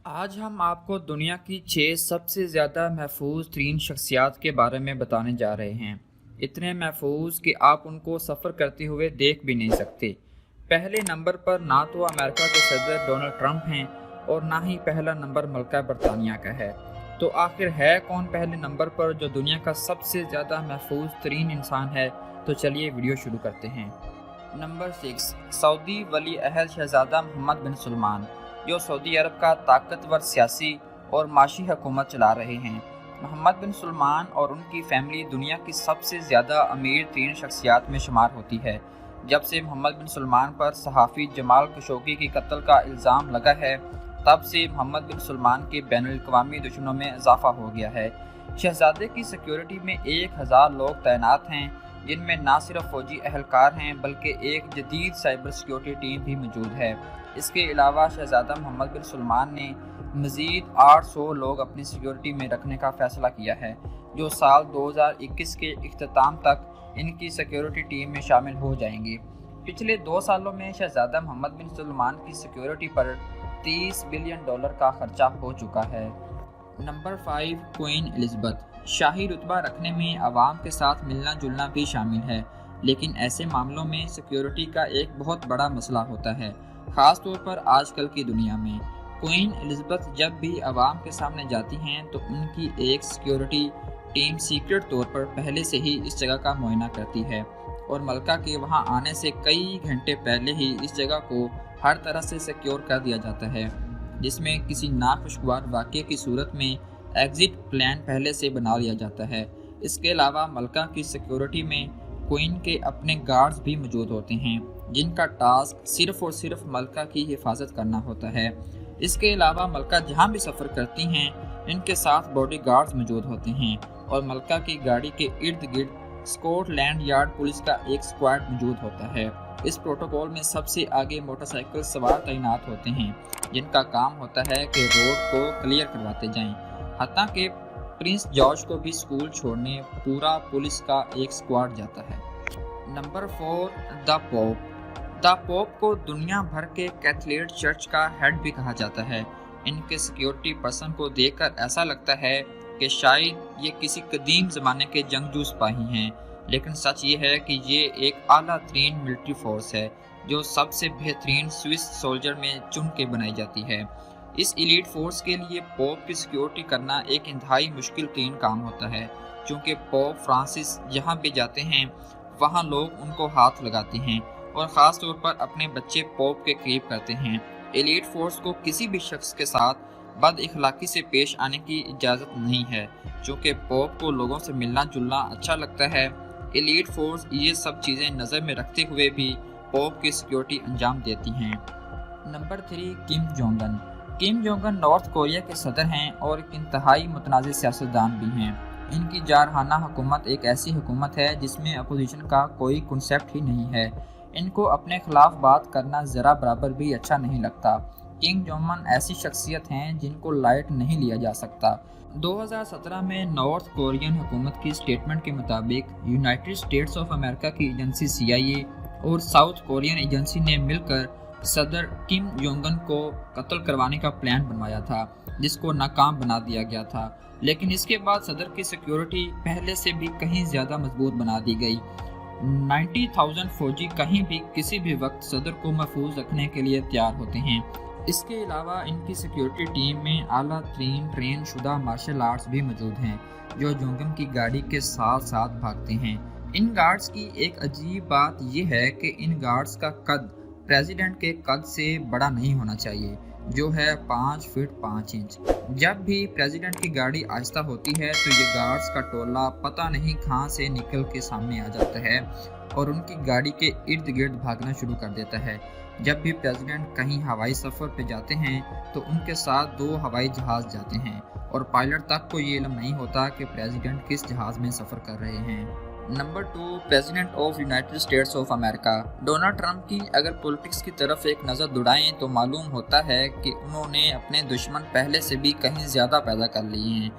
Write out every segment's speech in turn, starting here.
آج ہم آپ کو دنیا کی 6 سب سے زیادہ محفوظ ترین شخصیات کے بارے میں بتانے جا رہے ہیں۔ اتنے محفوظ کہ آپ ان کو سفر کرتے ہوئے دیکھ بھی نہیں سکتے۔ پہلے نمبر پر نہ تو امریکہ کے صدر ڈونلڈ ٹرمپ ہیں اور نہ ہی پہلا نمبر ملکہ برطانیہ کا ہے۔ تو آخر ہے کون پہلے نمبر پر جو دنیا کا سب سے زیادہ محفوظ ترین انسان ہے؟ تو چلیے ویڈیو شروع کرتے ہیں۔ نمبر 6، سعودی ولی عہد شہزادہ محمد بن سلمان، جو سعودی عرب کا طاقتور سیاسی اور معاشی حکومت چلا رہے ہیں۔ محمد بن سلمان اور ان کی فیملی دنیا کی سب سے زیادہ امیر ترین شخصیات میں شمار ہوتی ہے۔ جب سے محمد بن سلمان پر صحافی جمال خشوگی کی قتل کا الزام لگا ہے، تب سے محمد بن سلمان کے بین الاقوامی دشمنوں میں اضافہ ہو گیا ہے۔ شہزادے کی سیکیورٹی میں 1000 لوگ تعینات ہیں، جن میں نہ صرف فوجی اہلکار ہیں بلکہ ایک جدید سائبر سیکیورٹی ٹیم بھی موجود ہے۔ اس کے علاوہ شہزادہ محمد بن سلمان نے مزید 800 لوگ اپنی سیکیورٹی میں رکھنے کا فیصلہ کیا ہے، جو سال 2021 کے اختتام تک ان کی سیکیورٹی ٹیم میں شامل ہو جائیں گے۔ پچھلے 2 سالوں میں شہزادہ محمد بن سلمان کی سیکیورٹی پر $30 بلین کا خرچہ ہو چکا ہے۔ Number 5، queen Elizabeth. شاہی رتبہ رکھنے میں عوام کے ساتھ ملنا جلنا بھی شامل ہے، لیکن ایسے معاملوں میں سیکیورٹی کا ایک بہت بڑا مسئلہ ہوتا ہے، خاص طور پر آج کل کی دنیا میں۔ کوئین الزبتھ جب بھی عوام کے سامنے جاتی ہیں تو ان کی ایک سیکیورٹی ٹیم سیکرٹ طور پر پہلے سے ہی اس جگہ کا معائنہ کرتی ہے اور ملکہ کے وہاں آنے سے کئی گھنٹے پہلے ہی اس جگہ کو ہر طرح سے سیکیور کر دیا جاتا ہے، جس میں کسی ناخوشگوار واقعے کی صورت میں ایگزٹ پلان پہلے سے بنا لیا جاتا ہے۔ اس کے علاوہ ملکہ کی سیکیورٹی میں کوئین کے اپنے گارڈز بھی موجود ہوتے ہیں، جن کا ٹاسک صرف اور صرف ملکہ کی حفاظت کرنا ہوتا ہے۔ اس کے علاوہ ملکہ جہاں بھی سفر کرتی ہیں، ان کے ساتھ باڈی گارڈز موجود ہوتے ہیں اور ملکہ کی گاڑی کے ارد گرد اسکاٹ لینڈ یارڈ پولیس کا ایک اسکواڈ موجود ہوتا ہے۔ اس پروٹوکول میں سب سے آگے موٹر سائیکل سوار تعینات ہوتے ہیں، جن کا کام ہوتا ہے کہ روڈ کو کلیئر کرواتے جائیں۔ حتیٰ کہ پرنس جارج کو بھی اسکول چھوڑنے پورا پولیس کا ایک اسکواڈ جاتا ہے۔ نمبر 4، دا پوپ۔ دا پوپ کو دنیا بھر کے کیتھولک چرچ کا ہیڈ بھی کہا جاتا ہے۔ ان کے سیکیورٹی پرسن کو دیکھ کر ایسا لگتا ہے کہ شاید یہ کسی قدیم زمانے کے جنگجو سپاہی ہیں، لیکن سچ یہ ہے کہ یہ ایک اعلیٰ ترین ملٹری فورس ہے جو سب سے بہترین سوئس سولجر میں چن کے بنائی جاتی ہے۔ اس ایلیٹ فورس کے لیے پوپ کی سیکیورٹی کرنا ایک انتہائی مشکل ترین کام ہوتا ہے، چونکہ پوپ فرانسس جہاں بھی جاتے ہیں وہاں لوگ ان کو ہاتھ لگاتے ہیں اور خاص طور پر اپنے بچے پوپ کے قریب کرتے ہیں۔ ایلیٹ فورس کو کسی بھی شخص کے ساتھ بد اخلاقی سے پیش آنے کی اجازت نہیں ہے، چونکہ پوپ کو لوگوں سے ملنا جلنا اچھا لگتا ہے۔ ایلیٹ فورس یہ سب چیزیں نظر میں رکھتے ہوئے بھی پوپ کی سیکیورٹی انجام دیتی ہیں۔ Number 3، Kim Jong Un. Kim Jong Un north Korea کے صدر ہیں اور ایک انتہائی متنازع سیاستدان بھی ہیں۔ ان کی جارحانہ حکومت ایک ایسی حکومت ہے جس میں اپوزیشن کا کوئی کنسیپٹ ہی نہیں ہے۔ ان کو اپنے خلاف بات کرنا ذرا برابر بھی اچھا نہیں لگتا۔ کم جونگ ان ایسی شخصیت ہیں جن کو لائٹ نہیں لیا جا سکتا۔ 2017 میں نارتھ کورین حکومت کی سٹیٹمنٹ کے مطابق یونائٹڈ اسٹیٹس آف امریکہ کی ایجنسی CIA اور ساؤتھ کورین ایجنسی نے مل کر صدر کم جونگ ان کو قتل کروانے کا پلان بنوایا تھا، جس کو ناکام بنا دیا گیا تھا۔ لیکن اس کے بعد صدر کی سیکیورٹی پہلے سے بھی کہیں زیادہ مضبوط بنا دی گئی۔ 90,000 فوجی کہیں بھی کسی بھی وقت صدر کو محفوظ رکھنے کے لیے تیار ہوتے ہیں۔ اس کے علاوہ ان کی سیکیورٹی ٹیم میں اعلیٰ ترین ٹرین شدہ مارشل آرٹس بھی موجود ہیں، جو جونگ ان کی گاڑی کے ساتھ ساتھ بھاگتے ہیں۔ ان گارڈز کی ایک عجیب بات یہ ہے کہ ان گارڈز کا قد پریزیڈنٹ کے قد سے بڑا نہیں ہونا چاہیے، جو ہے 5 فٹ 5 انچ۔ جب بھی پریزیڈنٹ کی گاڑی آہستہ ہوتی ہے تو یہ گارڈز کا ٹولہ پتہ نہیں کہاں سے نکل کے سامنے آ جاتا ہے اور ان کی گاڑی کے ارد گرد بھاگنا شروع کر دیتا ہے۔ جب بھی پریزیڈنٹ کہیں ہوائی سفر پہ جاتے ہیں تو ان کے ساتھ 2 ہوائی جہاز جاتے ہیں اور پائلٹ تک کو یہ علم نہیں ہوتا کہ پریزیڈنٹ کس جہاز میں سفر کر رہے ہیں۔ Number 2، president of United States of America. Donald Trump کی اگر پولیٹکس کی طرف ایک نظر دوڑائیں تو معلوم ہوتا ہے کہ انہوں نے اپنے دشمن پہلے سے بھی کہیں زیادہ پیدا کر لیے ہیں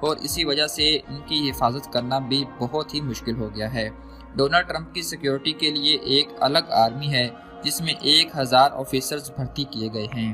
اور اسی وجہ سے ان کی حفاظت کرنا بھی بہت ہی مشکل ہو گیا ہے۔ ڈونلڈ ٹرمپ کی سیکیورٹی کے لیے ایک الگ آرمی ہے جس میں 1000 آفیسرز بھرتی کیے گئے ہیں۔